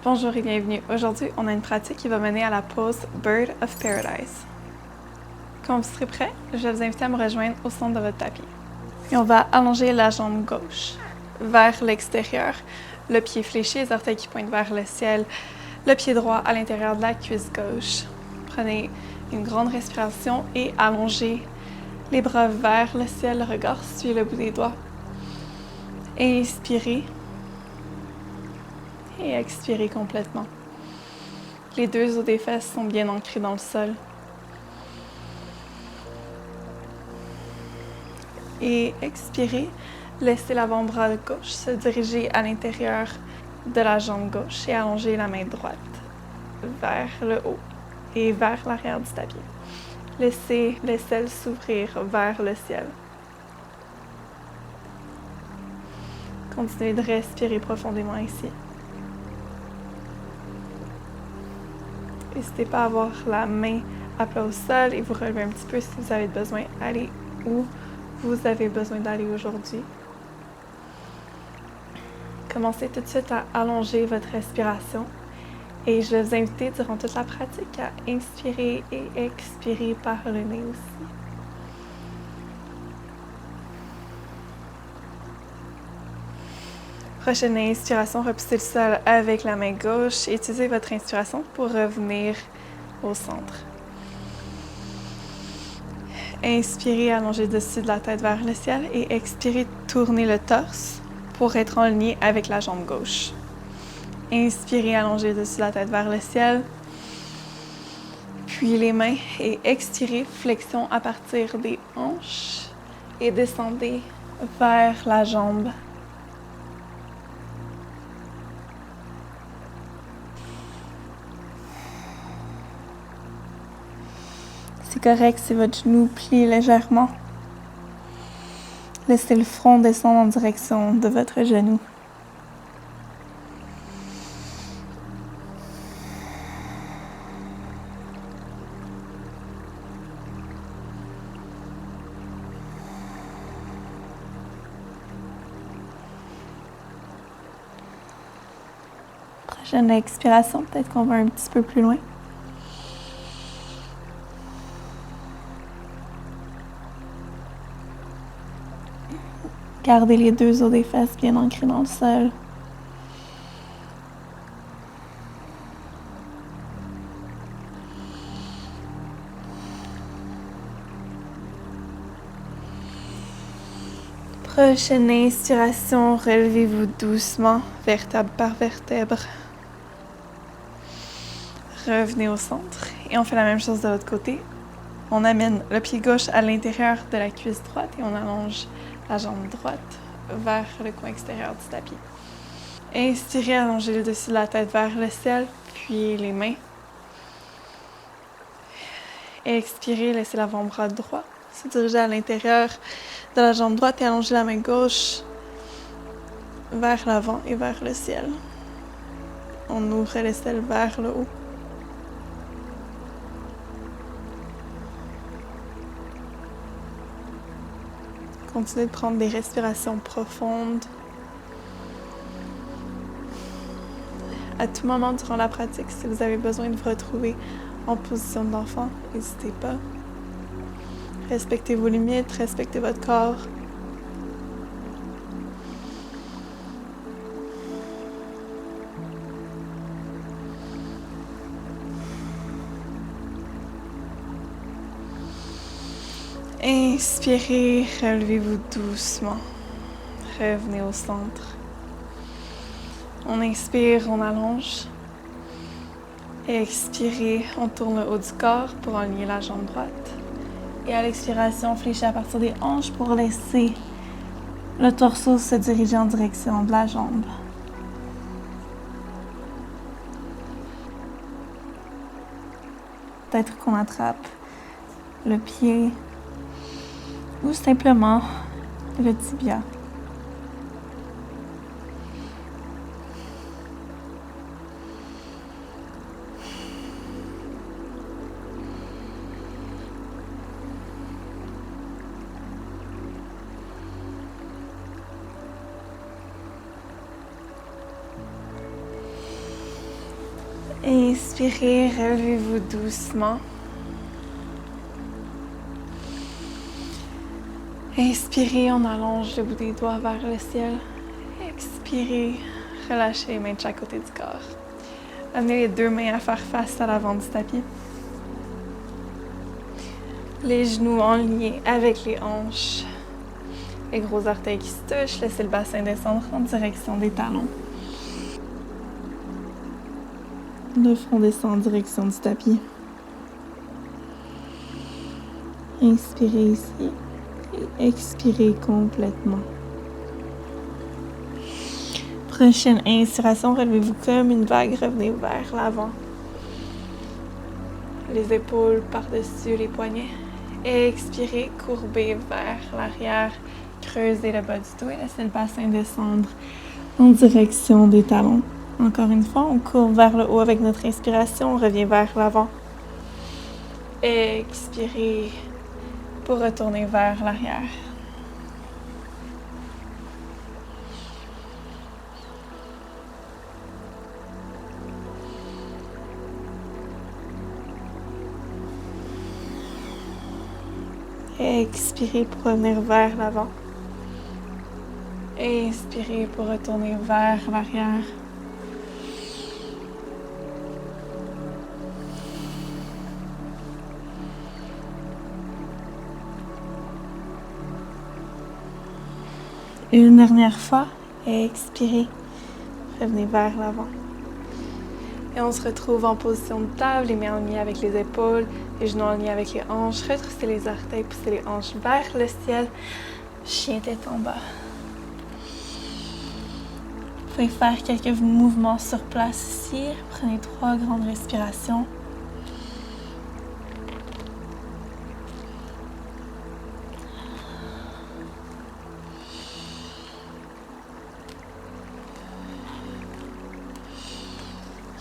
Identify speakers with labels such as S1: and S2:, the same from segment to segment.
S1: Bonjour et bienvenue. Aujourd'hui, on a une pratique qui va mener à la pose Bird of Paradise. Quand vous serez prêt, je vais vous inviter à me rejoindre au centre de votre tapis. Et on va allonger la jambe gauche vers l'extérieur, le pied fléchi, les orteils qui pointent vers le ciel, le pied droit à l'intérieur de la cuisse gauche. Prenez une grande respiration et allongez les bras vers le ciel, le regard suit le bout des doigts. Inspirez et expirez complètement. Les deux os des fesses sont bien ancrés dans le sol. Et expirez, laissez l'avant-bras gauche se diriger à l'intérieur de la jambe gauche et allongez la main droite vers le haut et vers l'arrière du tapis. Laissez l'aisselle s'ouvrir vers le ciel. Continuez de respirer profondément ici. N'hésitez pas à avoir la main à plat au sol et vous relever un petit peu si vous avez besoin d'aller où vous avez besoin d'aller aujourd'hui. Commencez tout de suite à allonger votre respiration et je vais vous inviter durant toute la pratique à inspirer et expirer par le nez aussi. Prochaine inspiration, repoussez le sol avec la main gauche et utilisez votre inspiration pour revenir au centre. Inspirez, allongez dessus de la tête vers le ciel et expirez, tournez le torse pour être en ligne avec la jambe gauche. Inspirez, allongez dessus de la tête vers le ciel, puis les mains et expirez, flexion à partir des hanches et descendez vers la jambe. C'est correct si votre genou plie légèrement. Laissez le front descendre en direction de votre genou. Prochaine expiration, peut-être qu'on va un petit peu plus loin. Gardez les deux os des fesses bien ancrés dans le sol. Prochaine inspiration, relevez-vous doucement, vertèbre par vertèbre. Revenez au centre et on fait la même chose de l'autre côté. On amène le pied gauche à l'intérieur de la cuisse droite et on allonge la jambe droite vers le coin extérieur du tapis. Inspirez, allongez le dessus de la tête vers le ciel, puis les mains. Expirez, laissez l'avant-bras droit se diriger à l'intérieur de la jambe droite et allongez la main gauche vers l'avant et vers le ciel. On ouvre l'aisselle vers le haut. Continuez de prendre des respirations profondes. À tout moment durant la pratique, si vous avez besoin de vous retrouver en position d'enfant, n'hésitez pas. Respectez vos limites, respectez votre corps. Inspirez, relevez-vous doucement. Revenez au centre. On inspire, on allonge. Expirez, on tourne le haut du corps pour aligner la jambe droite. Et à l'expiration, fléchissez à partir des hanches pour laisser le torse se diriger en direction de la jambe. Peut-être qu'on attrape le pied ou simplement le tibia. Inspirez, relevez-vous doucement. Inspirez, on allonge le bout des doigts vers le ciel. Expirez, relâchez les mains de chaque côté du corps. Amenez les deux mains à faire face à l'avant du tapis. Les genoux en lien avec les hanches. Les gros orteils qui se touchent. Laissez le bassin descendre en direction des talons. Le front descend en direction du tapis. Inspirez ici et expirez complètement. Prochaine inspiration, relevez-vous comme une vague, revenez vers l'avant. Les épaules par-dessus les poignets. Expirez, courbez vers l'arrière, creusez le bas du dos et laissez le bassin descendre en direction des talons. Encore une fois, on courbe vers le haut avec notre inspiration, on revient vers l'avant. Expirez pour retourner vers l'arrière. Expirez pour revenir vers l'avant. Inspirez pour retourner vers l'arrière. Une dernière fois, expirez, revenez vers l'avant. Et on se retrouve en position de table, les mains en lien avec les épaules, les genoux en lien avec les hanches. Retroussez les orteils, poussez les hanches vers le ciel. Chien tête en bas. Vous pouvez faire quelques mouvements sur place ici. Prenez 3 grandes respirations.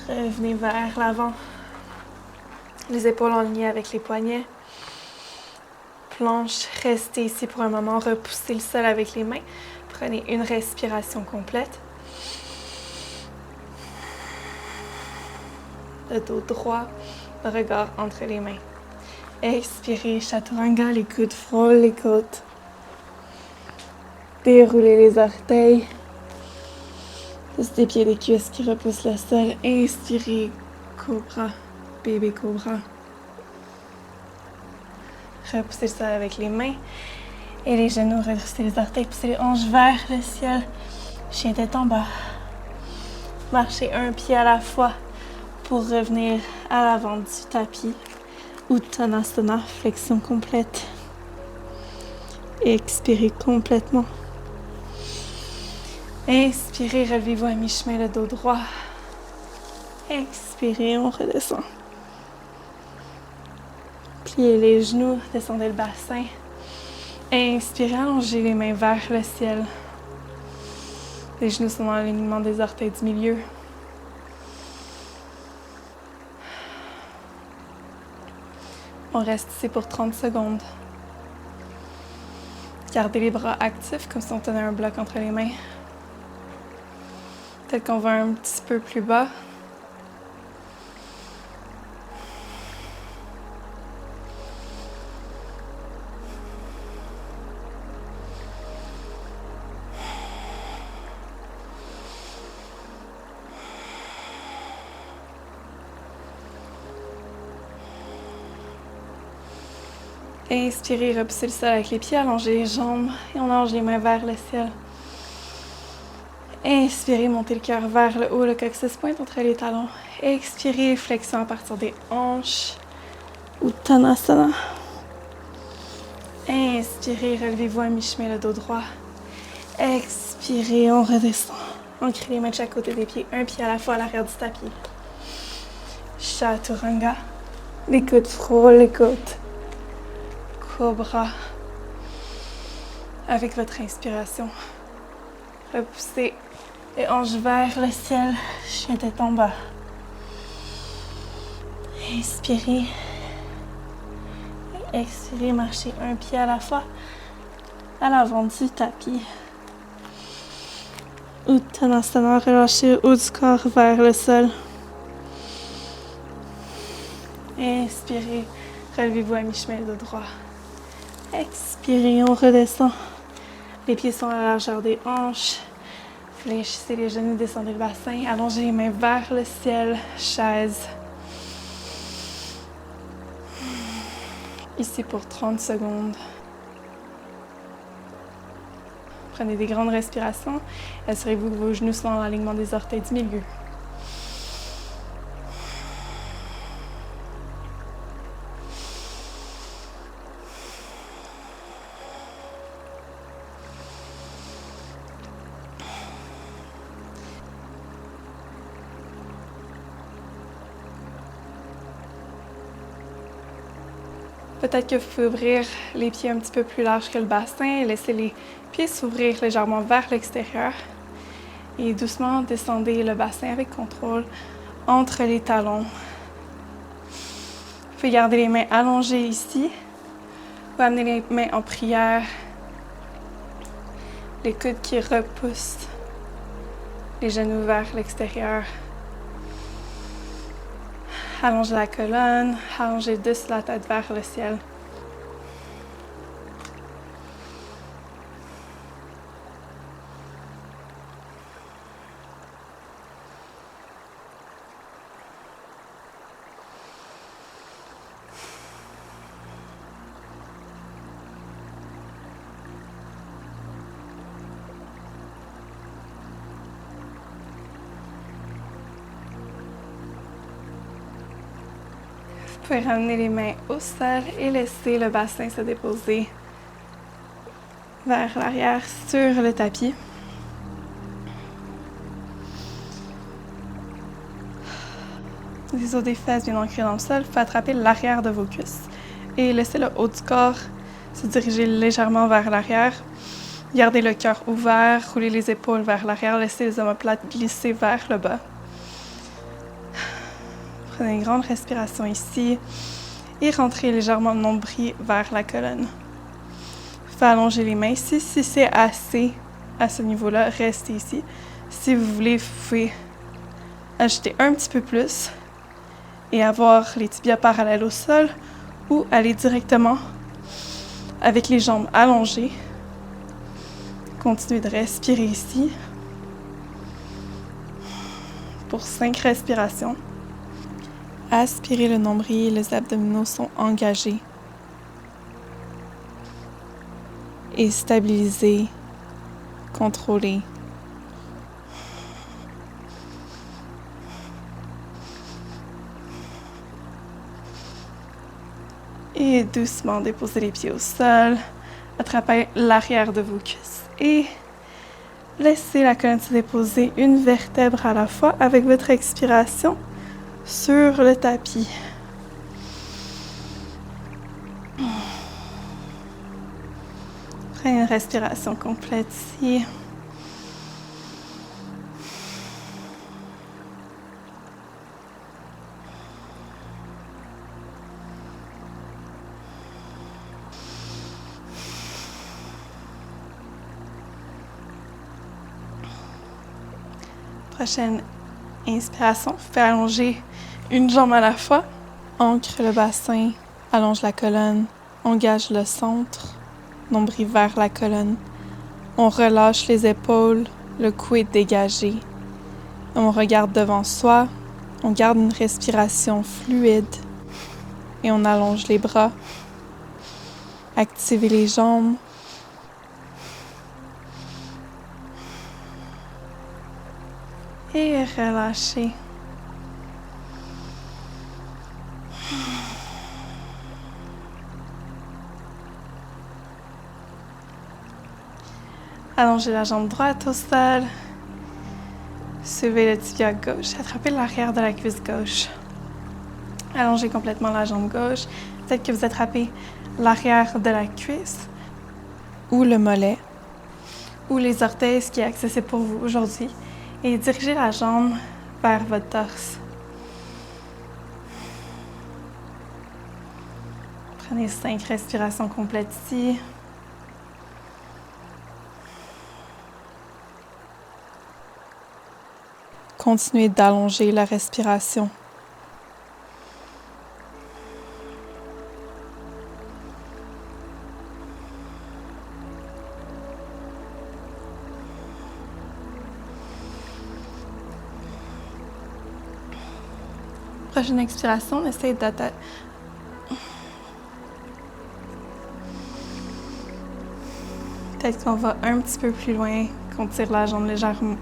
S1: Revenez vers l'avant. Les épaules en lien avec les poignets. Planche, restez ici pour un moment. Repoussez le sol avec les mains. Prenez une respiration complète. Le dos droit, le regard entre les mains. Expirez, chaturanga, les coudes frôlent les côtes. Déroulez les orteils. Juste des pieds, des cuisses qui repoussent le sol. Inspirez, cobra, bébé cobra. Repoussez le sol avec les mains et les genoux. Redressez les orteils, poussez les hanches vers le ciel. Chien tête en bas. Marchez un pied à la fois pour revenir à l'avant du tapis. Uttanasana, flexion complète. Expirez complètement. Inspirez, relevez-vous à mi-chemin, le dos droit. Expirez, on redescend. Pliez les genoux, descendez le bassin. Inspirez, allongez les mains vers le ciel. Les genoux sont dans l'alignement des orteils du milieu. On reste ici pour 30 secondes. Gardez les bras actifs comme si on tenait un bloc entre les mains. Peut-être qu'on va un petit peu plus bas. Inspirez, repoussez le sol avec les pieds, allongez les jambes et on allonge les mains vers le ciel. Inspirez, montez le cœur vers le haut, le coccyx pointe entre les talons. Expirez, flexion à partir des hanches. Uttanasana. Inspirez, relevez-vous à mi-chemin, le dos droit. Expirez, on redescend. Ancrez les mains de chaque côté des pieds, un pied à la fois à l'arrière du tapis. Chaturanga. Les coudes frôlent les côtes. Cobra. Avec votre inspiration, repoussez les hanches vers le ciel, chien tête en bas. Inspirez. Et expirez, marchez un pied à la fois à l'avant du tapis. Uttanasana, relâchez le haut du corps vers le sol. Inspirez, relevez-vous à mi-chemin de droit. Expirez, on redescend. Les pieds sont à la largeur des hanches. Fléchissez les genoux, descendez le bassin. Allongez les mains vers le ciel, chaise. Ici pour 30 secondes. Prenez des grandes respirations. Assurez-vous que vos genoux sont dans l'alignement des orteils du milieu. Peut-être que vous pouvez ouvrir les pieds un petit peu plus larges que le bassin et laisser les pieds s'ouvrir légèrement vers l'extérieur. Et doucement descendez le bassin avec contrôle entre les talons. Vous pouvez garder les mains allongées ici ou amener les mains en prière. Les coudes qui repoussent les genoux vers l'extérieur. Allongez la colonne, allongez dessus la tête vers le ciel. Vous pouvez ramener les mains au sol et laisser le bassin se déposer vers l'arrière sur le tapis. Les os des fesses bien ancrés dans le sol. Vous pouvez attraper l'arrière de vos cuisses et laisser le haut du corps se diriger légèrement vers l'arrière. Gardez le cœur ouvert, roulez les épaules vers l'arrière, laissez les omoplates glisser vers le bas. Prenez une grande respiration ici et rentrez légèrement le nombril vers la colonne. Vous pouvez allonger les mains ici. Si c'est assez à ce niveau-là, restez ici. Si vous voulez, vous pouvez ajouter un petit peu plus et avoir les tibias parallèles au sol ou aller directement avec les jambes allongées. Continuez de respirer ici pour 5 respirations. Aspirez le nombril, les abdominaux sont engagés. Et stabilisez, contrôlez. Et doucement déposez les pieds au sol. Attrapez l'arrière de vos cuisses et laissez la colonne se déposer une vertèbre à la fois avec votre expiration sur le tapis. Prenez une respiration complète ici. Prochaine inspiration, vous pouvez allonger une jambe à la fois. Ancre le bassin, allonge la colonne, engage le centre, nombril vers la colonne. On relâche les épaules, le cou est dégagé. On regarde devant soi, on garde une respiration fluide et on allonge les bras. Activez les jambes. Et relâchez. Allongez la jambe droite au sol. Soulevez le tibia gauche. Attrapez l'arrière de la cuisse gauche. Allongez complètement la jambe gauche. Peut-être que vous attrapez l'arrière de la cuisse ou le mollet ou les orteils, ce qui est accessible pour vous aujourd'hui. Et dirigez la jambe vers votre torse. Prenez 5 respirations complètes ici. Continuez d'allonger la respiration. Prochaine expiration, on essaie d'attacher. Peut-être qu'on va un petit peu plus loin, qu'on tire la jambe légèrement.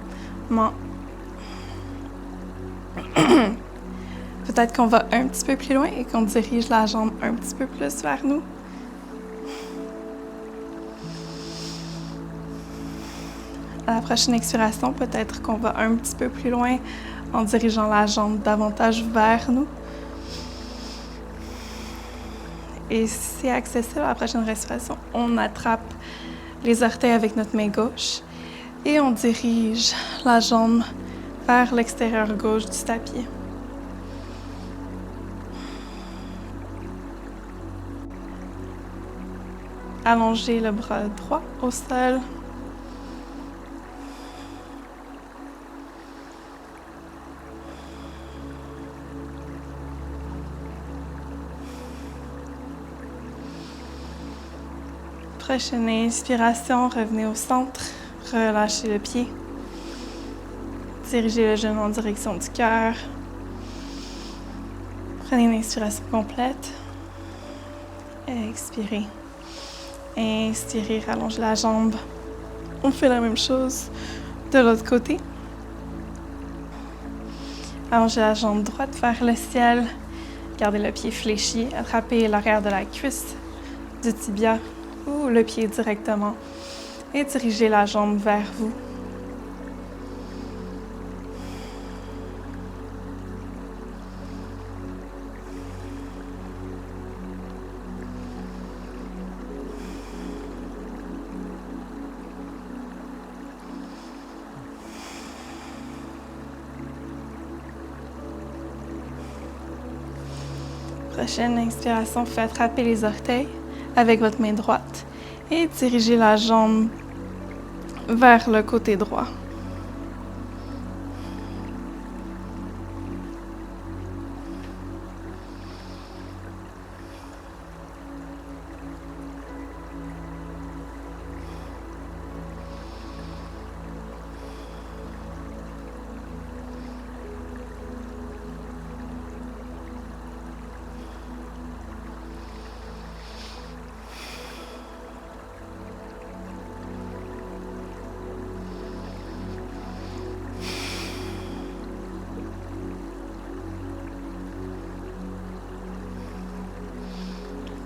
S1: Peut-être qu'on va un petit peu plus loin et qu'on dirige la jambe un petit peu plus vers nous. À la prochaine expiration, peut-être qu'on va un petit peu plus loin en dirigeant la jambe davantage vers nous. Et si c'est accessible à la prochaine respiration, on attrape les orteils avec notre main gauche et on dirige la jambe vers l'extérieur gauche du tapis. Allongez le bras droit au sol. Prochaine inspiration, revenez au centre, relâchez le pied. Dirigez le genou en direction du cœur. Prenez une inspiration complète. Expirez. Inspirez, rallongez la jambe. On fait la même chose de l'autre côté. Allongez la jambe droite vers le ciel. Gardez le pied fléchi. Attrapez l'arrière de la cuisse, du tibia ou le pied directement. Et dirigez la jambe vers vous. Prochaine inspiration, faites attraper les orteils avec votre main droite et dirigez la jambe vers le côté droit.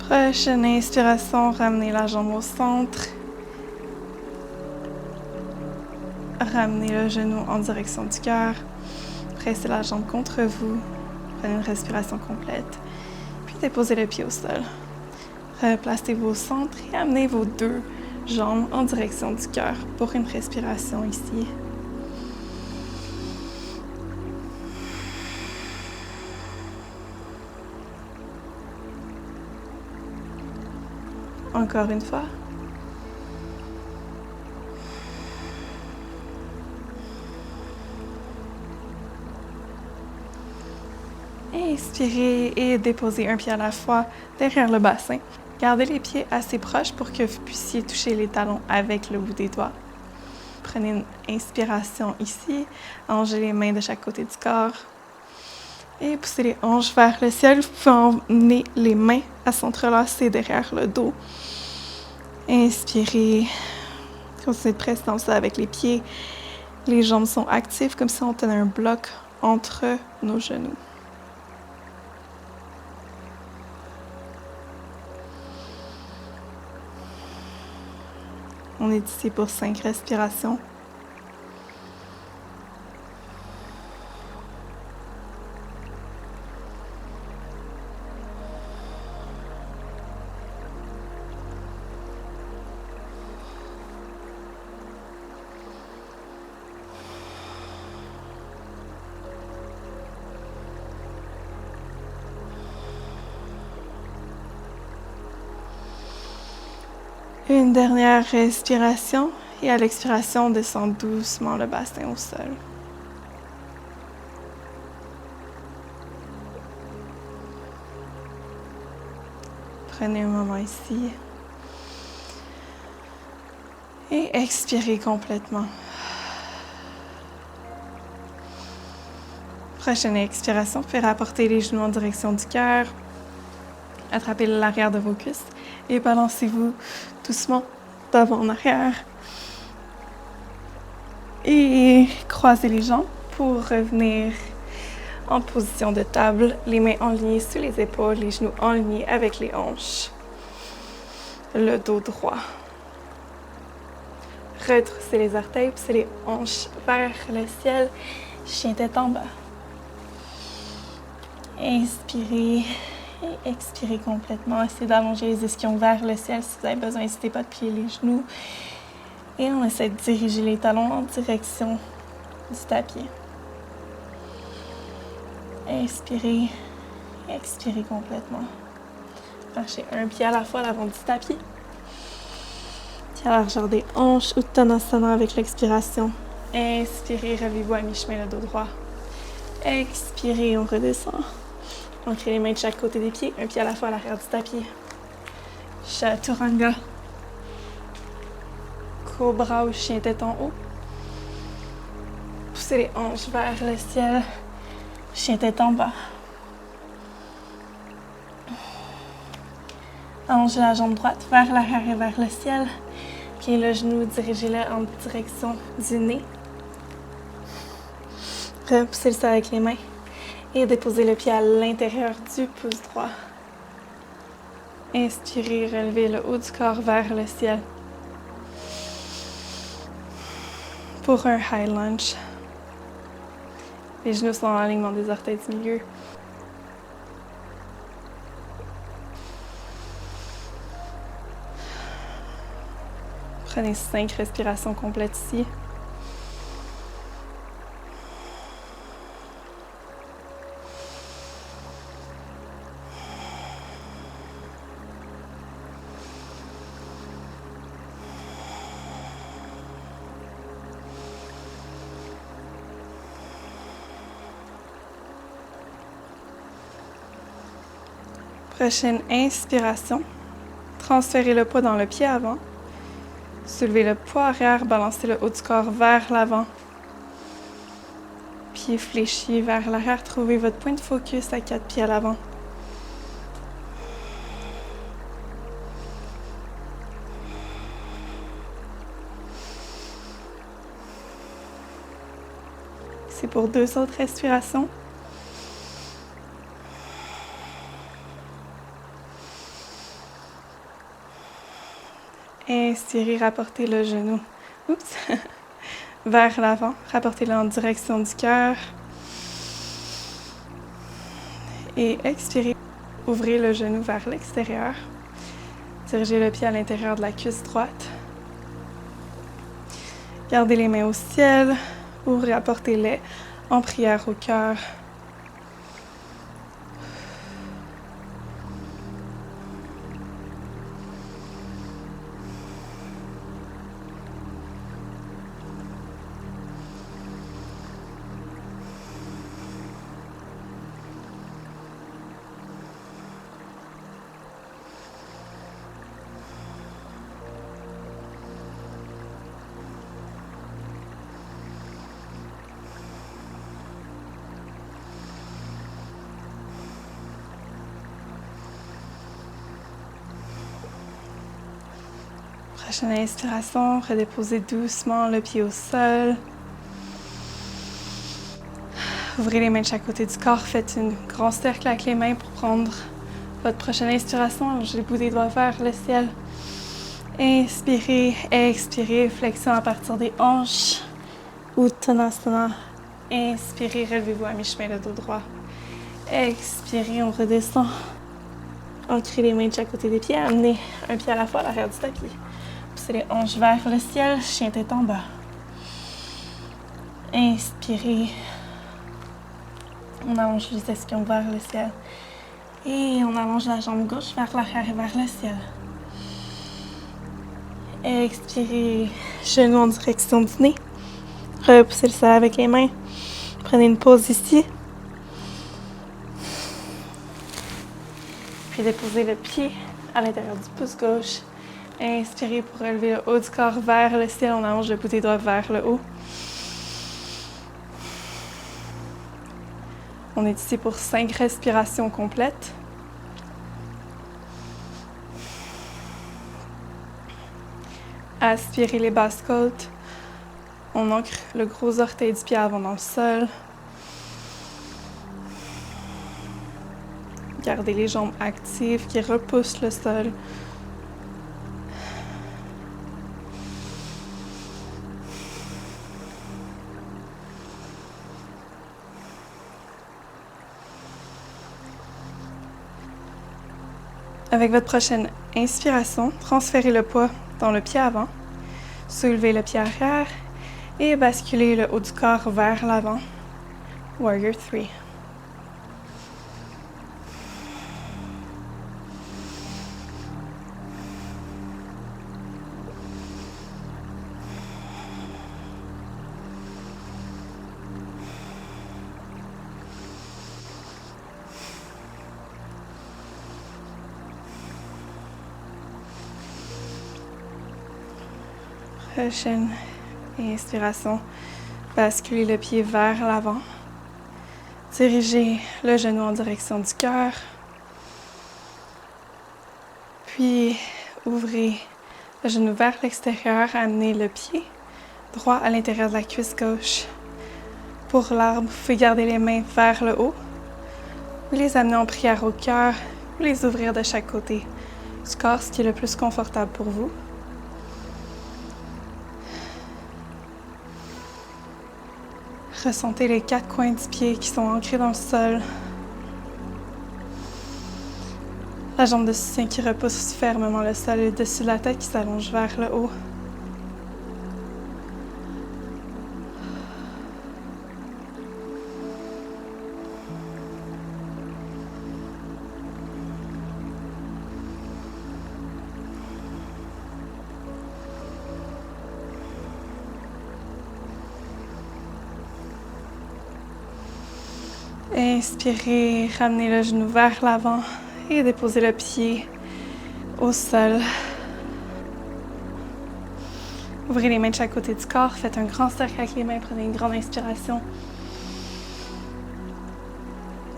S1: Prochaine inspiration, ramenez la jambe au centre. Ramenez le genou en direction du cœur. Pressez la jambe contre vous. Prenez une respiration complète. Puis déposez le pied au sol. Replacez-vous au centre et amenez vos deux jambes en direction du cœur pour une respiration ici. Encore une fois. Inspirez et déposez un pied à la fois derrière le bassin. Gardez les pieds assez proches pour que vous puissiez toucher les talons avec le bout des doigts. Prenez une inspiration ici. Allongez les mains de chaque côté du corps. Et poussez les hanches vers le ciel. Vous pouvez emmener les mains à s'entrelacer derrière le dos. Inspirez. Continuez de presser dans ça avec les pieds. Les jambes sont actives comme si on tenait un bloc entre nos genoux. On est ici pour 5 respirations. Une dernière respiration et à l'expiration, on descend doucement le bassin au sol. Prenez un moment ici et expirez complètement. Prochaine expiration, vous pouvez rapporter les genoux en direction du cœur. Attrapez l'arrière de vos cuisses et balancez-vous doucement d'avant en arrière. Et croisez les jambes pour revenir en position de table, les mains alignées sous les épaules, les genoux alignés avec les hanches. Le dos droit. Retroussez les orteils, poussez les hanches vers le ciel, chien tête en bas. Inspirez et expirez complètement. Essayez d'allonger les ischions vers le ciel. Si vous avez besoin, n'hésitez pas de plier les genoux. Et on essaie de diriger les talons en direction du tapis. Inspirez, expirez complètement. Marchez un pied à la fois à l'avant du tapis. Pied à la largeur des hanches, Uttanasana avec l'expiration. Inspirez, relevez-vous à mi-chemin le dos droit. Expirez, on redescend. On crée les mains de chaque côté des pieds, un pied à la fois à l'arrière du tapis. Chaturanga. Cobra ou chien tête en haut. Poussez les hanches vers le ciel. Chien tête en bas. Allongez la jambe droite vers l'arrière et vers le ciel. Puis le genou, dirigez-le en direction du nez. Repoussez le sol avec les mains. Et déposez le pied à l'intérieur du pouce droit. Inspirez, relevez le haut du corps vers le ciel. Pour un high lunge. Les genoux sont en alignement des orteils du milieu. Prenez 5 respirations complètes ici. Prochaine inspiration. Transférez le poids dans le pied avant. Soulevez le poids arrière, balancez le haut du corps vers l'avant. Pied fléchi vers l'arrière, trouvez votre point de focus à 4 pieds à l'avant. C'est pour 2 autres respirations. Inspirez, rapportez le genou vers l'avant. Rapportez-le en direction du cœur. Et expirez, ouvrez le genou vers l'extérieur. Dirigez le pied à l'intérieur de la cuisse droite. Gardez les mains au ciel ou rapportez-les en prière au cœur. Prochaine inspiration, redéposez doucement le pied au sol. Ouvrez les mains de chaque côté du corps, faites un grand cercle avec les mains pour prendre votre prochaine inspiration. Allongez le bout des doigts vers le ciel. Inspirez, expirez, flexion à partir des hanches. Uttanasana. Inspirez, relevez-vous à mi-chemin le dos droit. Expirez, on redescend. Ancrez les mains de chaque côté des pieds, amenez un pied à la fois à l'arrière du tapis. Poussez les hanches vers le ciel, chien tête en bas. Inspirez. On allonge les ischions vers le ciel. Et on allonge la jambe gauche vers l'arrière et vers le ciel. Expirez, genoux en direction du nez. Repoussez le sol avec les mains. Prenez une pause ici. Puis déposez le pied à l'intérieur du pouce gauche. Inspirez pour relever le haut du corps vers le ciel. On allonge le bout des doigts vers le haut. On est ici pour 5 respirations complètes. Aspirez les basses côtes. On ancre le gros orteil du pied avant dans le sol. Gardez les jambes actives qui repoussent le sol. Avec votre prochaine inspiration, transférez le poids dans le pied avant, soulevez le pied arrière et basculez le haut du corps vers l'avant. Warrior 3. Prochaine inspiration, basculez le pied vers l'avant. Dirigez le genou en direction du cœur. Puis ouvrez le genou vers l'extérieur, amenez le pied droit à l'intérieur de la cuisse gauche. Pour l'arbre, vous pouvez garder les mains vers le haut. Vous les amener en prière au cœur, ou les ouvrir de chaque côté du corps, ce qui est le plus confortable pour vous. Ressentez les 4 coins du pied qui sont ancrés dans le sol. La jambe de soutien qui repousse fermement le sol et le dessus de la tête qui s'allonge vers le haut. Inspirez, ramenez le genou vers l'avant et déposez le pied au sol. Ouvrez les mains de chaque côté du corps, faites un grand cercle avec les mains, prenez une grande inspiration.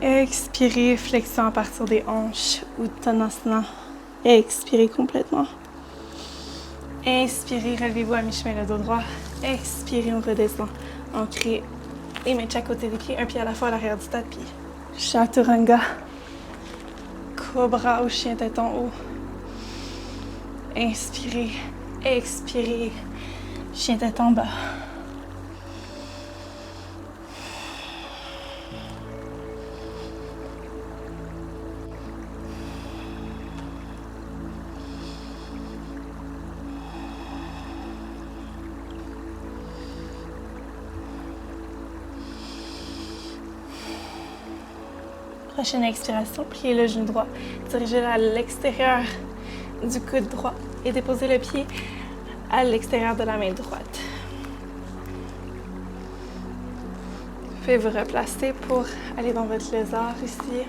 S1: Expirez, flexion à partir des hanches, Uttanasana. Expirez complètement. Inspirez, relevez-vous à mi-chemin le dos droit. Expirez, on redescend. Ancrez les mains de chaque côté des pieds, un pied à la fois à l'arrière du tapis. Chaturanga. Cobra ou chien tête en haut. Inspirez, expirez, chien tête en bas. Prochaine expiration, pliez le genou droit, dirigez-le à l'extérieur du coude droit et déposez le pied à l'extérieur de la main droite. Vous pouvez vous replacer pour aller dans votre lézard ici.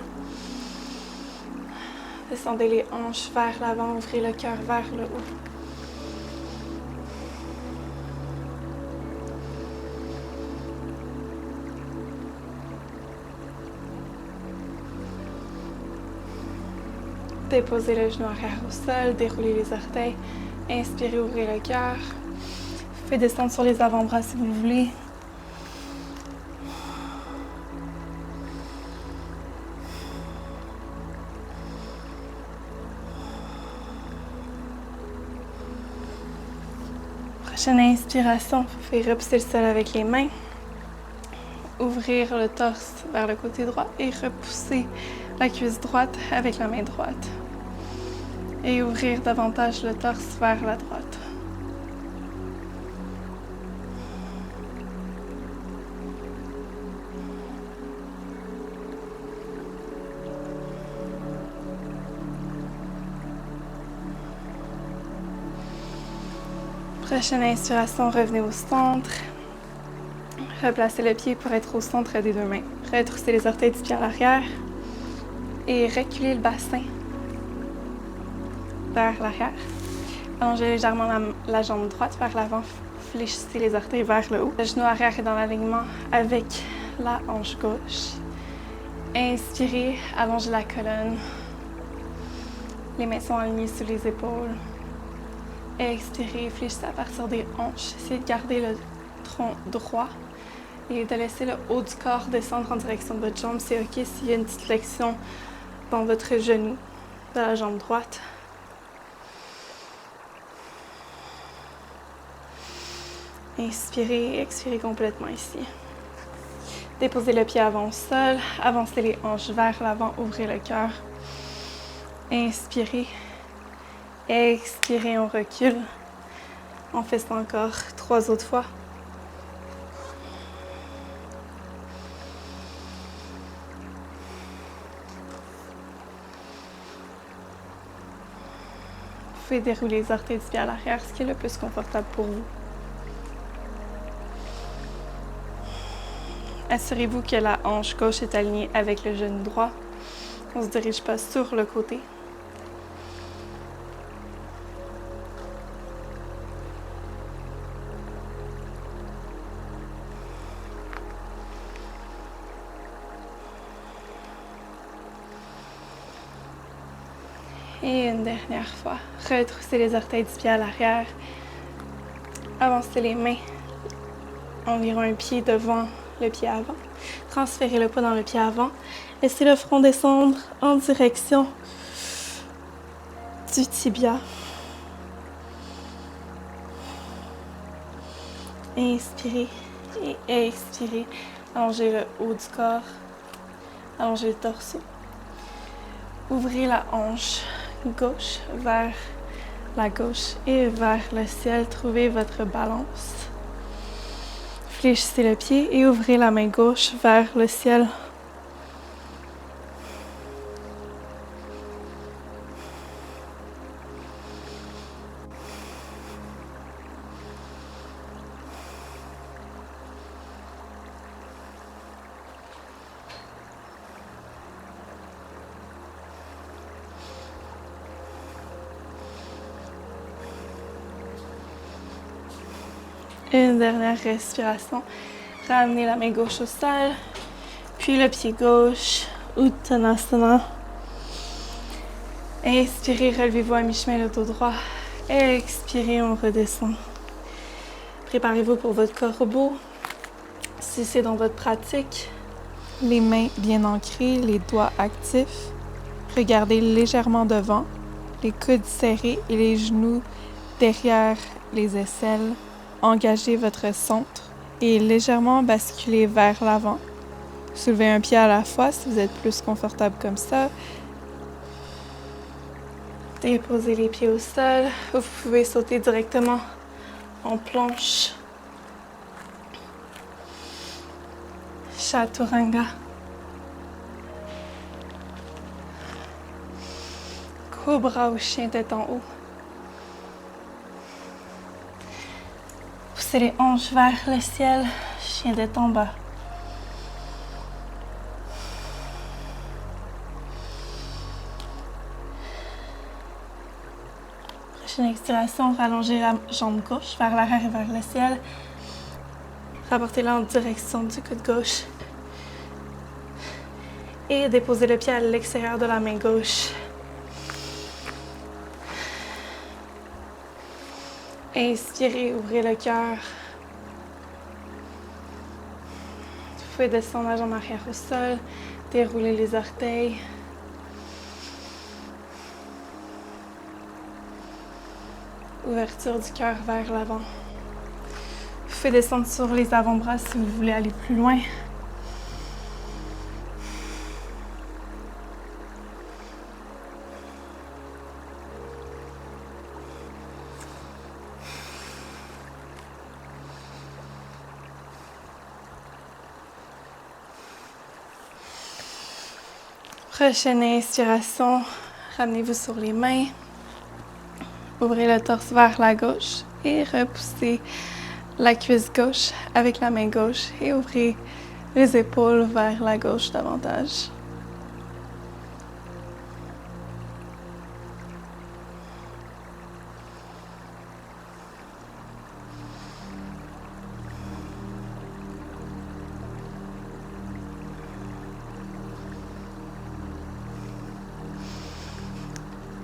S1: Descendez les hanches vers l'avant, ouvrez le cœur vers le haut. Déposez le genou arrière au sol, déroulez les orteils, inspirez, ouvrez le cœur. Vous pouvez descendre sur les avant-bras si vous voulez. Prochaine inspiration, vous pouvez repousser le sol avec les mains. Ouvrir le torse vers le côté droit et repousser la cuisse droite avec la main droite. Et ouvrir davantage le torse vers la droite. Prochaine inspiration, revenez au centre. Replacez le pied pour être au centre des deux mains. Retroussez les orteils du pied à l'arrière. Et reculez le bassin vers l'arrière. Allongez légèrement la jambe droite vers l'avant. Fléchissez les orteils vers le haut. Le genou arrière est dans l'alignement avec la hanche gauche. Inspirez, allongez la colonne. Les mains sont alignées sous les épaules. Expirez, fléchissez à partir des hanches. Essayez de garder le tronc droit et de laisser le haut du corps descendre en direction de votre jambe. C'est OK s'il y a une petite flexion dans votre genou de la jambe droite. Inspirez et expirez complètement ici. Déposez le pied avant au sol, avancez les hanches vers l'avant, ouvrez le cœur. Inspirez, expirez, on recule. On fait ça encore 3 autres fois. Vous pouvez dérouler les orteils du pied à l'arrière, ce qui est le plus confortable pour vous. Assurez-vous que la hanche gauche est alignée avec le genou droit. On ne se dirige pas sur le côté. Et une dernière fois, retroussez les orteils du pied à l'arrière. Avancez les mains environ un pied devant le pied avant. Transférez le poids dans le pied avant. Laissez le front descendre en direction du tibia. Inspirez et expirez. Allongez le haut du corps. Allongez le torse. Ouvrez la hanche gauche vers la gauche et vers le ciel. Trouvez votre balance. Fléchissez le pied et ouvrez la main gauche vers le ciel. Une dernière respiration. Ramenez la main gauche au sol, puis le pied gauche, Uttanasana. Inspirez, relevez-vous à mi-chemin le dos droit. Expirez, on redescend. Préparez-vous pour votre corbeau. Si c'est dans votre pratique, les mains bien ancrées, les doigts actifs. Regardez légèrement devant, les coudes serrés et les genoux derrière les aisselles. Engagez votre centre et légèrement basculez vers l'avant. Soulevez un pied à la fois si vous êtes plus confortable comme ça. Déposez les pieds au sol. Vous pouvez sauter directement en planche. Chaturanga. Cobra ou chien tête en haut. Poussez les hanches vers le ciel, chien tête en bas. Prochaine expiration, rallongez la jambe gauche vers l'arrière et vers le ciel. Rapportez-la en direction du coude gauche. Et déposez le pied à l'extérieur de la main gauche. Inspirez, ouvrez le cœur. Vous pouvez descendre la jambe arrière au sol, dérouler les orteils. Ouverture du cœur vers l'avant. Vous pouvez descendre sur les avant-bras si vous voulez aller plus loin. Prochaine inspiration, ramenez-vous sur les mains. Ouvrez le torse vers la gauche et repoussez la cuisse gauche avec la main gauche et ouvrez les épaules vers la gauche davantage.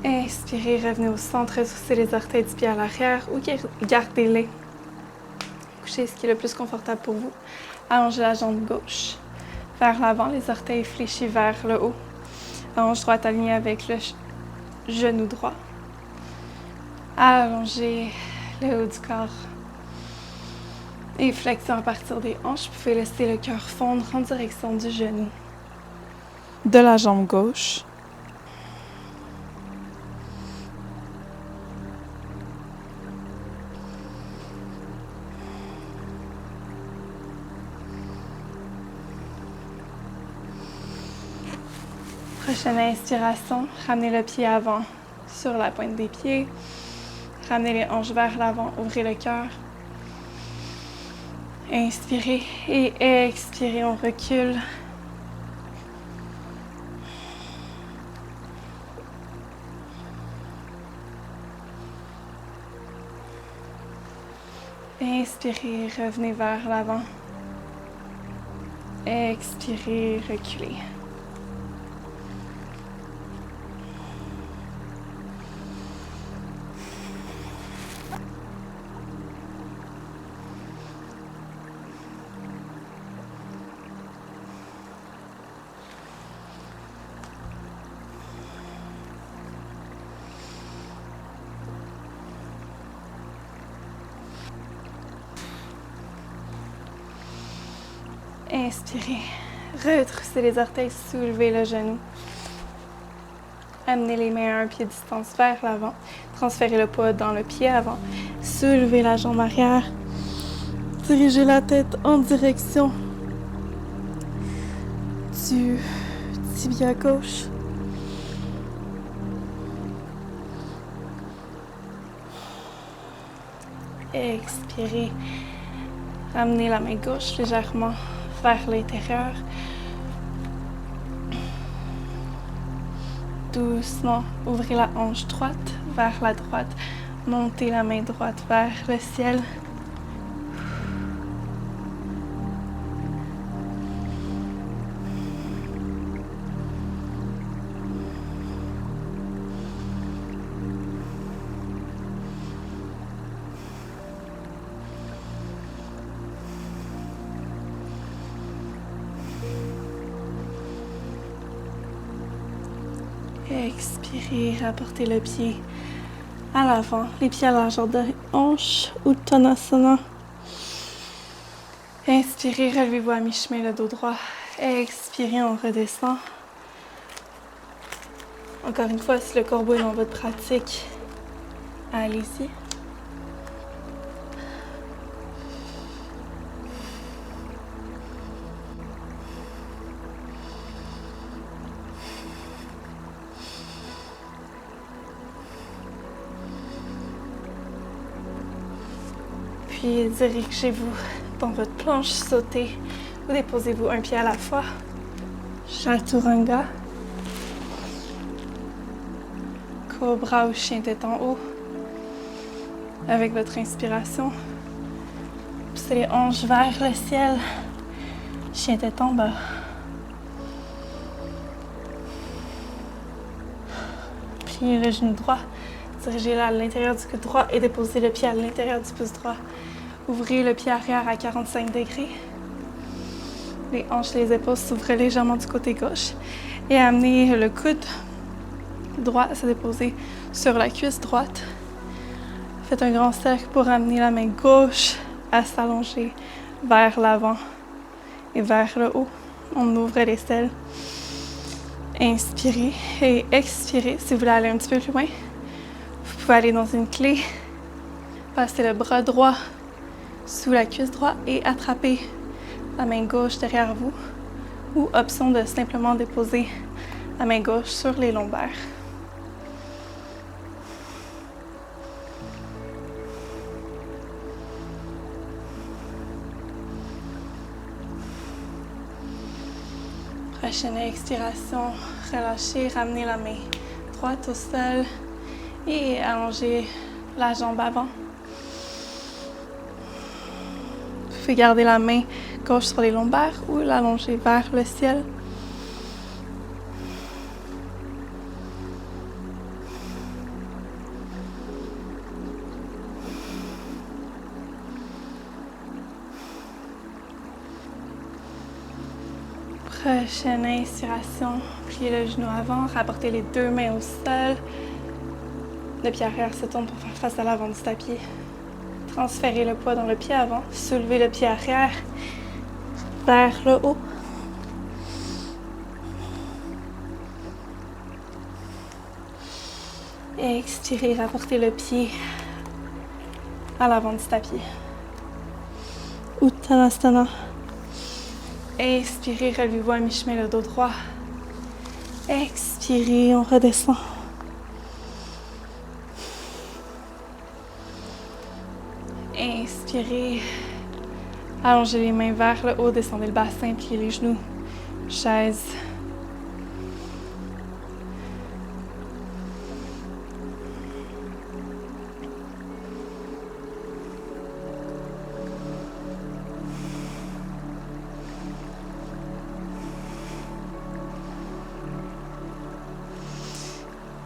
S1: Inspirez, revenez au centre, retroussez les orteils du pied à l'arrière ou gardez-les. Couchez ce qui est le plus confortable pour vous. Allongez la jambe gauche vers l'avant, les orteils fléchis vers le haut. La hanche droite alignée avec le genou droit. Allongez le haut du corps. Et flexion à partir des hanches. Vous pouvez laisser le cœur fondre en direction du genou. De la jambe gauche. Prochaine inspiration, ramenez le pied avant sur la pointe des pieds. Ramenez les hanches vers l'avant, ouvrez le cœur. Inspirez et expirez, on recule. Inspirez, revenez vers l'avant. Expirez, reculez. Inspirez, retroussez les orteils, soulevez le genou. Amenez les mains à un pied de distance vers l'avant. Transférez le poids dans le pied avant. Soulevez la jambe arrière. Dirigez la tête en direction du tibia gauche. Expirez. Ramenez la main gauche légèrement vers l'intérieur. Doucement, ouvrez la hanche droite vers la droite. Montez la main droite vers le ciel. Expirez, rapportez le pied à l'avant, les pieds à la largeur de hanche, Uttanasana. Inspirez, relevez-vous à mi-chemin, le dos droit. Expirez, on redescend. Encore une fois, si le corbeau est dans votre pratique, allez-y. Puis dirigez-vous dans votre planche, sautez ou déposez-vous un pied à la fois. Chaturanga. Cobra ou chien tête en haut. Avec votre inspiration, poussez les hanches vers le ciel. Chien tête en bas. Pliez le genou droit. Dirigez-le à l'intérieur du coude droit et déposez le pied à l'intérieur du pouce droit. Ouvrez le pied arrière à 45 degrés. Les hanches, les épaules s'ouvrent légèrement du côté gauche. Et amenez le coude droit à se déposer sur la cuisse droite. Faites un grand cercle pour amener la main gauche à s'allonger vers l'avant et vers le haut. On ouvre les selles. Inspirez et expirez. Si vous voulez aller un petit peu plus loin, vous pouvez aller dans une clé. Passez le bras droit sous la cuisse droite et attrapez la main gauche derrière vous. Ou option de simplement déposer la main gauche sur les lombaires. Prochaine expiration, relâchez, ramenez la main droite au sol et allongez la jambe avant. Vous pouvez garder la main gauche sur les lombaires ou l'allonger vers le ciel. Prochaine inspiration, pliez le genou avant, rapportez les deux mains au sol. Le pied arrière se tourne pour faire face à l'avant du tapis. Transférez le poids dans le pied avant, soulevez le pied arrière vers le haut. Et expirez, rapportez le pied à l'avant du tapis. Uttanasana. Expirez, relevez-vous à mi-chemin le dos droit. Expirez, on redescend. Inspirez, allongez les mains vers le haut, descendez le bassin, pliez les genoux, chaise.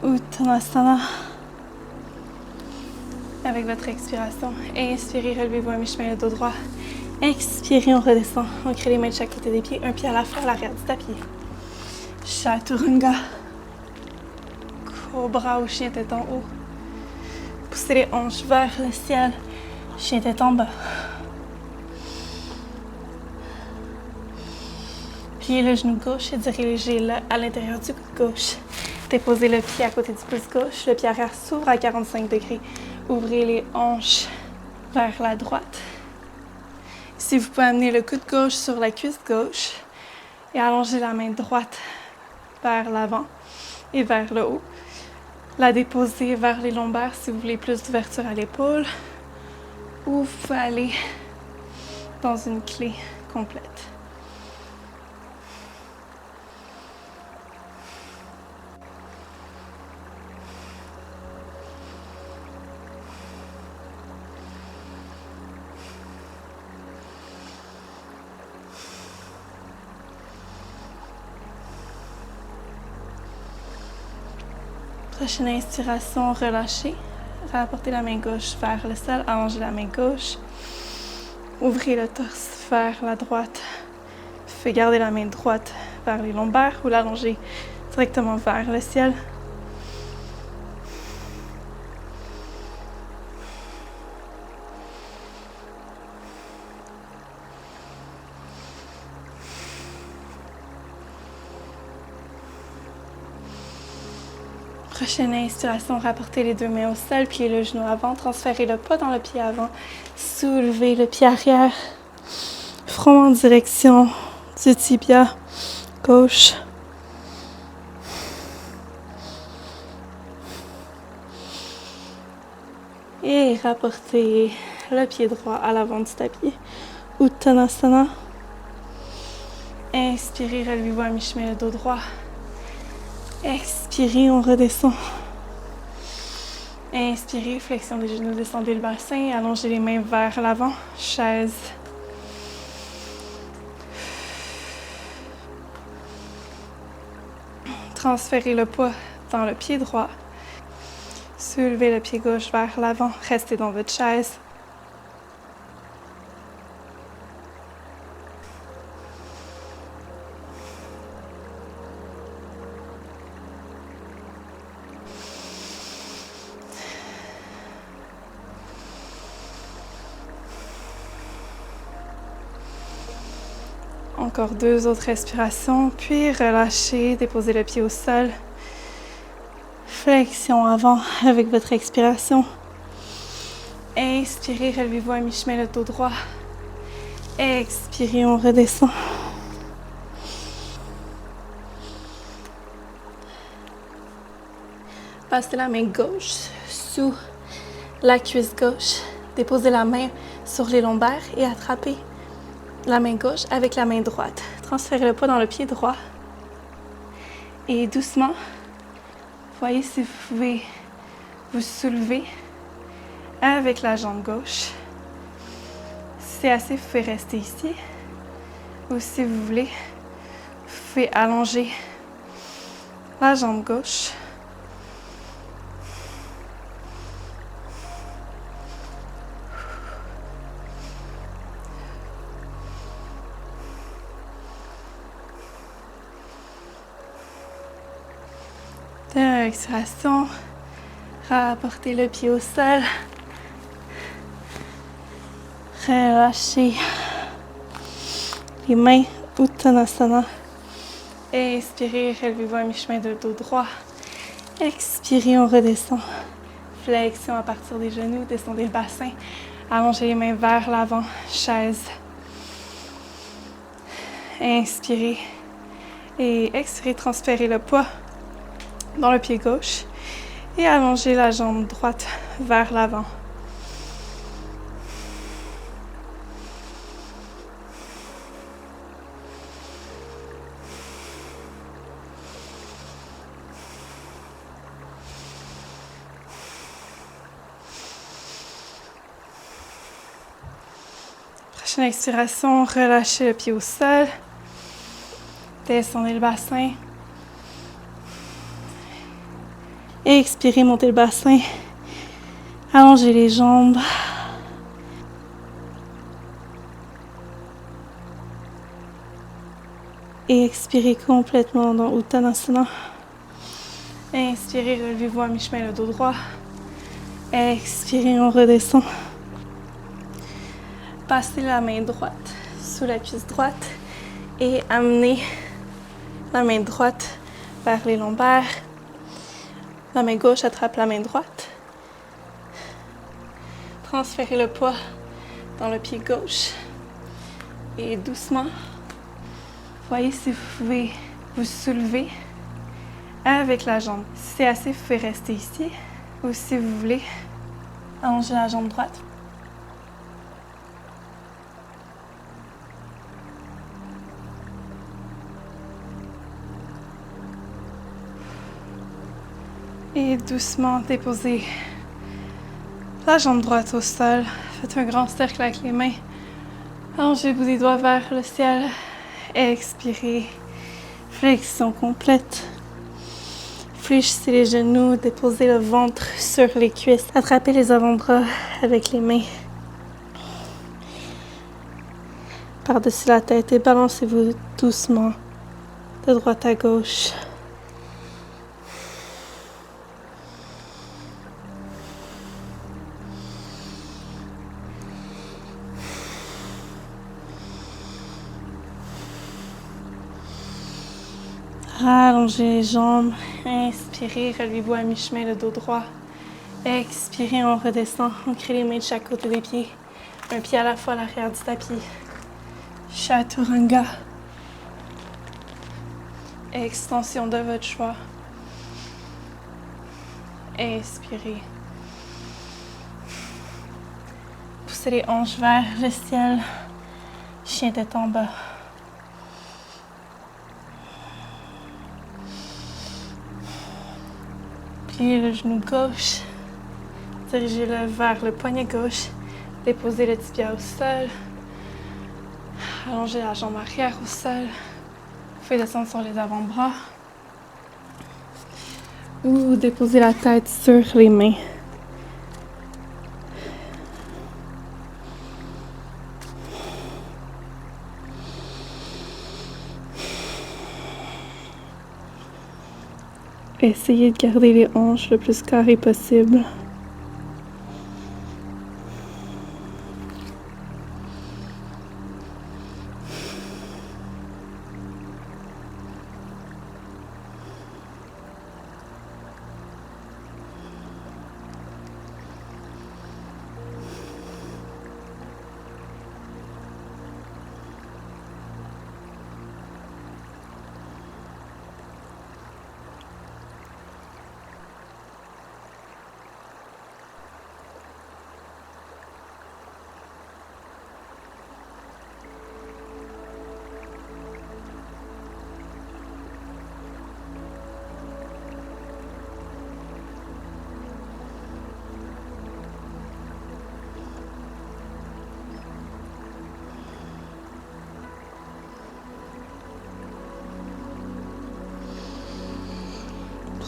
S1: Uttanasana. Avec votre expiration, inspirez, relevez-vous à mi-chemin le dos droit. Expirez, on redescend. On crée les mains de chaque côté des pieds, un pied à la fois à l'arrière du tapis. Chaturanga. Cobra ou chien tête en haut. Poussez les hanches vers le ciel. Chien tête en bas. Pliez le genou gauche et dirigez-le à l'intérieur du coude gauche. Déposez le pied à côté du pouce gauche. Le pied arrière s'ouvre à 45 degrés. Ouvrez les hanches vers la droite. Si vous pouvez amener le coude gauche sur la cuisse gauche et allonger la main droite vers l'avant et vers le haut. La déposer vers les lombaires si vous voulez plus d'ouverture à l'épaule. Ou vous pouvez aller dans une clé complète. Prochaine inspiration, relâchez. Rapportez la main gauche vers le sol, allongez la main gauche. Ouvrez le torse vers la droite. Faites garder la main droite vers les lombaires ou l'allonger directement vers le ciel. Prochaine inspiration, rapportez les deux mains au sol, pliez le genou avant, transférez le poids dans le pied avant, soulevez le pied arrière, front en direction du tibia gauche. Et rapportez le pied droit à l'avant du tapis. Uttanasana. Inspirez, relevez-vous à mi-chemin le dos droit. Expirez, on redescend. Inspirez, flexion des genoux, descendez le bassin, allongez les mains vers l'avant, chaise. Transférez le poids dans le pied droit. Soulevez le pied gauche vers l'avant, restez dans votre chaise. Encore deux autres respirations, puis relâchez, déposez le pied au sol. Flexion avant avec votre expiration. Inspirez, relevez-vous à mi-chemin le dos droit. Expirez, on redescend. Passez la main gauche sous la cuisse gauche. Déposez la main sur les lombaires et attrapez la main gauche avec la main droite. Transférez le poids dans le pied droit. Et doucement, voyez si vous pouvez vous soulever avec la jambe gauche. Si c'est assez, vous pouvez rester ici. Ou si vous voulez, vous pouvez allonger la jambe gauche. Dernière expiration. Rapportez le pied au sol. Relâchez les mains, Uttanasana. Inspirez, relevez-vous à mi-chemin de dos droit. Expirez, on redescend. Flexion à partir des genoux, descendez le bassin. Allongez les mains vers l'avant, chaise. Inspirez et expirez, transférez le poids dans le pied gauche et allongez la jambe droite vers l'avant. Prochaine expiration, relâchez le pied au sol. Descendez le bassin. Expirez, montez le bassin. Allongez les jambes. Et expirez complètement dans Uttanasana. Inspirez, relevez-vous à mi-chemin le dos droit. Expirez, on redescend. Passez la main droite sous la cuisse droite et amenez la main droite vers les lombaires. La main gauche attrape la main droite. Transférez le poids dans le pied gauche. Et doucement, voyez si vous pouvez vous soulever avec la jambe. Si c'est assez, vous pouvez rester ici. Ou si vous voulez, allonger la jambe droite. Et doucement déposez la jambe droite au sol. Faites un grand cercle avec les mains. Allongez le bout des doigts vers le ciel. Expirez. Flexion complète. Fléchissez les genoux. Déposez le ventre sur les cuisses. Attrapez les avant-bras avec les mains par-dessus la tête et balancez-vous doucement de droite à gauche. Allongez les jambes, inspirez, relevez-vous à mi-chemin, le dos droit. Expirez, on redescend, on crée les mains de chaque côté des pieds. Un pied à la fois à l'arrière du tapis. Chaturanga. Extension de votre choix. Inspirez. Poussez les hanches vers le ciel. Chien tête en bas. Pliez le genou gauche, dirigez-le vers le poignet gauche, déposez le tibia au sol, allongez la jambe arrière au sol, vous pouvez descendre sur les avant-bras ou déposez la tête sur les mains. Essayez de garder les hanches le plus carrées possible.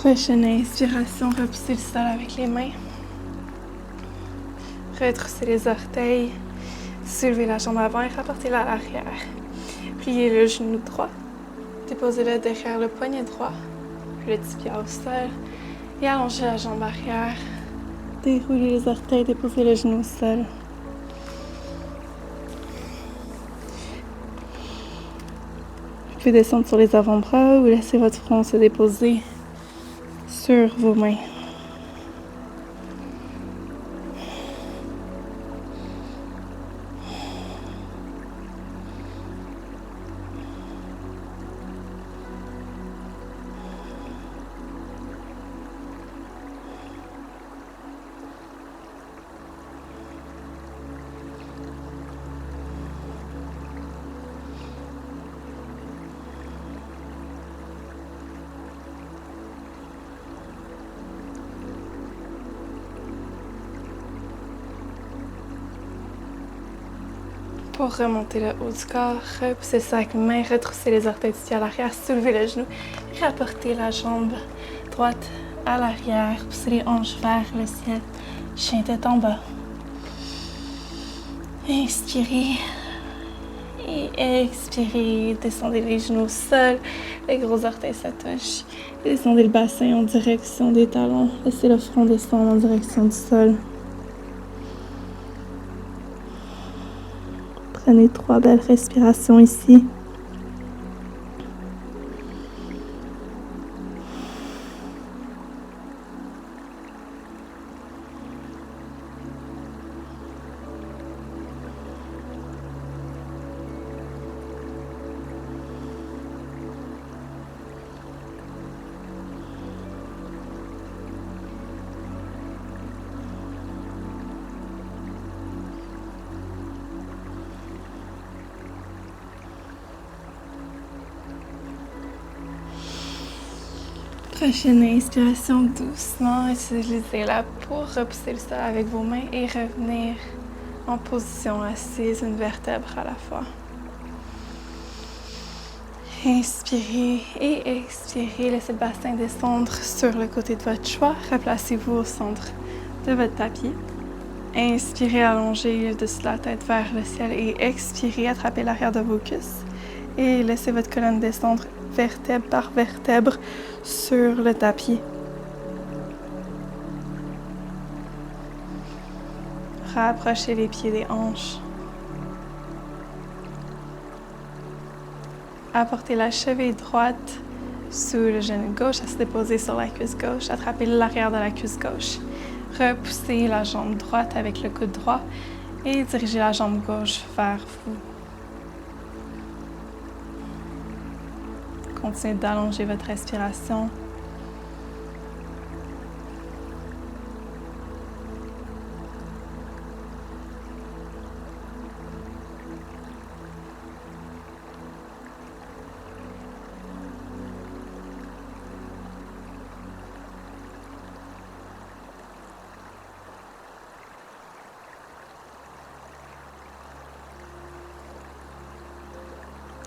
S1: Prochaine inspiration, repoussez le sol avec les mains. Retroussez les orteils. Soulevez la jambe avant et rapportez-la à l'arrière. Pliez le genou droit. Déposez-le derrière le poignet droit. puis le tibia au sol. Et allongez la jambe arrière. Déroulez les orteils, déposez le genou au sol. Vous pouvez descendre sur les avant-bras ou laisser votre front se déposer sur vos mains. Pour remonter le haut du corps, repoussez ça avec une main, retroussez les orteils du pied à l'arrière, soulevez le genou, rapportez la jambe droite à l'arrière, poussez les hanches vers le ciel, chien tête en bas. Inspirez et expirez, descendez les genoux au sol, les gros orteils se touchent, descendez le bassin en direction des talons, laissez le front descendre en direction du sol. Prenez 3 belles respirations ici. Prochaine inspiration, doucement, utilisez-la pour repousser le sol avec vos mains et revenir en position assise, une vertèbre à la fois. Inspirez et expirez, laissez le bassin descendre sur le côté de votre choix. Replacez-vous au centre de votre tapis. Inspirez, allongez le dessus de la tête vers le ciel et expirez, attrapez l'arrière de vos cuisses et laissez votre colonne descendre vertèbre par vertèbre sur le tapis. Rapprochez les pieds des hanches. Apportez la cheville droite sous le genou gauche à se déposer sur la cuisse gauche. Attrapez l'arrière de la cuisse gauche. Repoussez la jambe droite avec le coude droit et dirigez la jambe gauche vers vous. Continuez d'allonger votre respiration.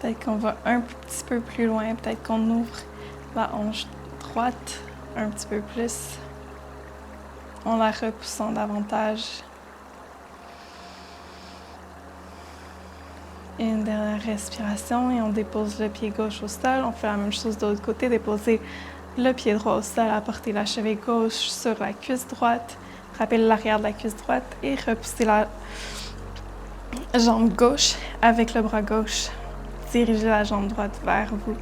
S1: Peut-être qu'on va un petit peu plus loin, peut-être qu'on ouvre la hanche droite un petit peu plus en la repoussant davantage. Et une dernière respiration et on dépose le pied gauche au sol. On fait la même chose de l'autre côté, déposer le pied droit au sol, apporter la cheville gauche sur la cuisse droite, frapper l'arrière de la cuisse droite et repousser la jambe gauche avec le bras gauche. Dirigez la jambe droite vers vous.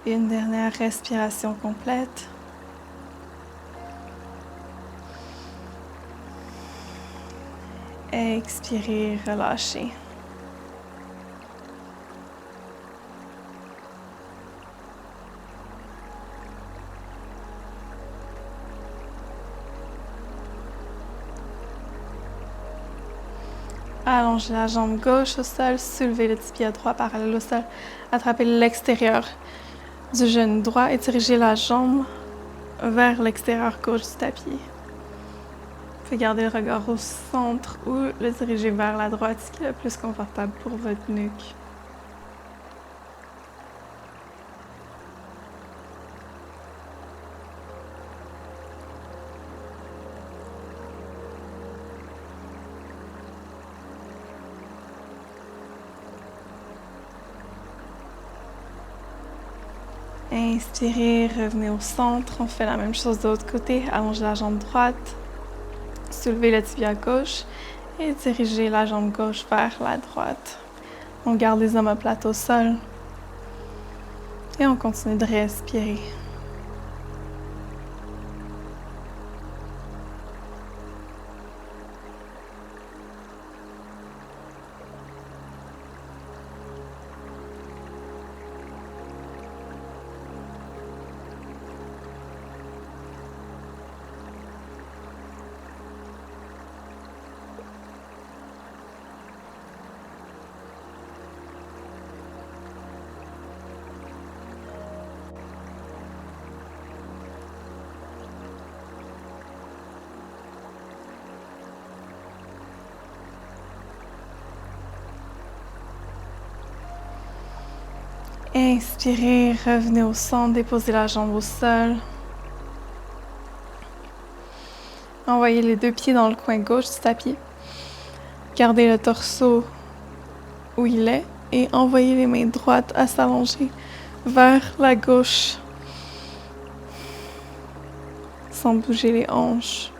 S1: Une dernière respiration complète. Expirez, relâchez. Allongez la jambe gauche au sol, soulevez le tibia droit parallèle au sol, attrapez l'extérieur Du genou droit, étirez la jambe vers l'extérieur gauche du tapis. Vous pouvez garder le regard au centre ou le diriger vers la droite, ce qui est le plus confortable pour votre nuque. Inspirez, revenez au centre. On fait la même chose de l'autre côté. Allongez la jambe droite. Soulevez le tibia gauche et dirigez la jambe gauche vers la droite. On garde les omoplates au sol. Et on continue de respirer. Inspirez, revenez au centre, déposez la jambe au sol. Envoyez les deux pieds dans le coin gauche du tapis. Gardez le torse où il est et envoyez les mains droites à s'allonger vers la gauche sans bouger les hanches.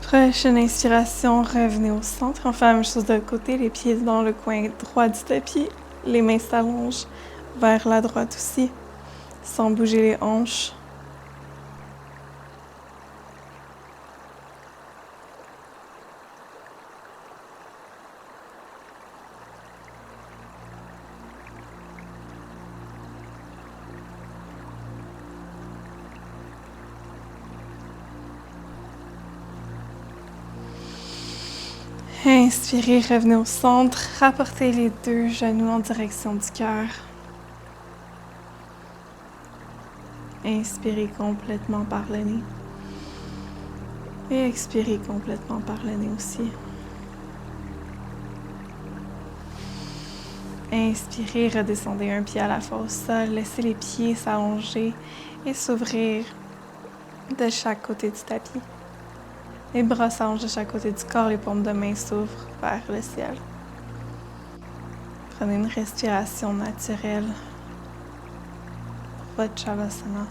S1: Prochaine inspiration, revenez au centre. On fait la même chose de l'autre côté, les pieds dans le coin droit du tapis. Les mains s'allongent vers la droite aussi, sans bouger les hanches. Inspirez, revenez au centre, rapportez les deux genoux en direction du cœur. Inspirez complètement par le nez. Et expirez complètement par le nez aussi. Inspirez, redescendez un pied à la fois au sol, laissez les pieds s'allonger et s'ouvrir de chaque côté du tapis. Les bras s'allongent de chaque côté du corps, les paumes de main s'ouvrent vers le ciel. Prenez une respiration naturelle pour votre Shavasana.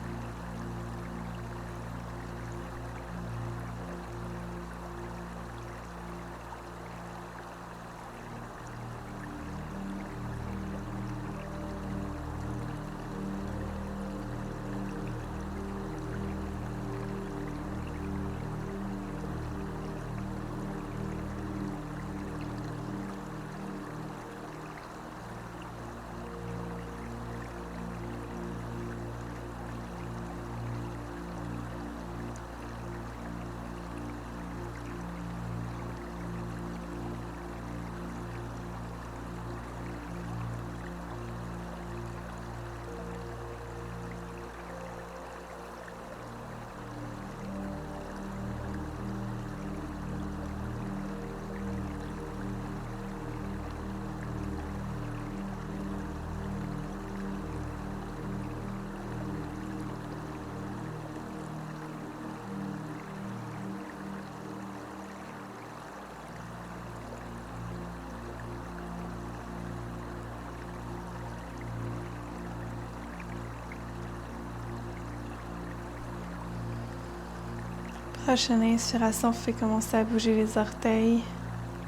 S1: Prochaine inspiration, fait commencer à bouger les orteils,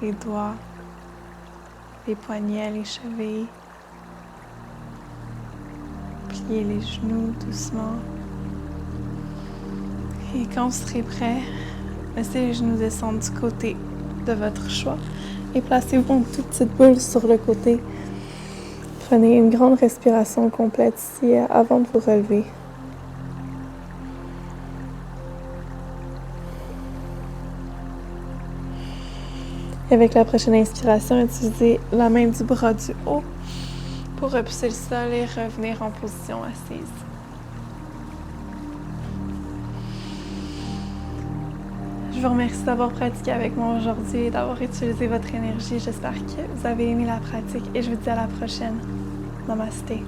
S1: les doigts, les poignets, les chevilles. Pliez les genoux doucement. Et quand vous serez prêt, laissez les genoux descendre du côté de votre choix et placez-vous en toute petite boule sur le côté. Prenez une grande respiration complète ici avant de vous relever. Et avec la prochaine inspiration, utilisez la main du bras du haut pour repousser le sol et revenir en position assise. Je vous remercie d'avoir pratiqué avec moi aujourd'hui et d'avoir utilisé votre énergie. J'espère que vous avez aimé la pratique et je vous dis à la prochaine. Namasté.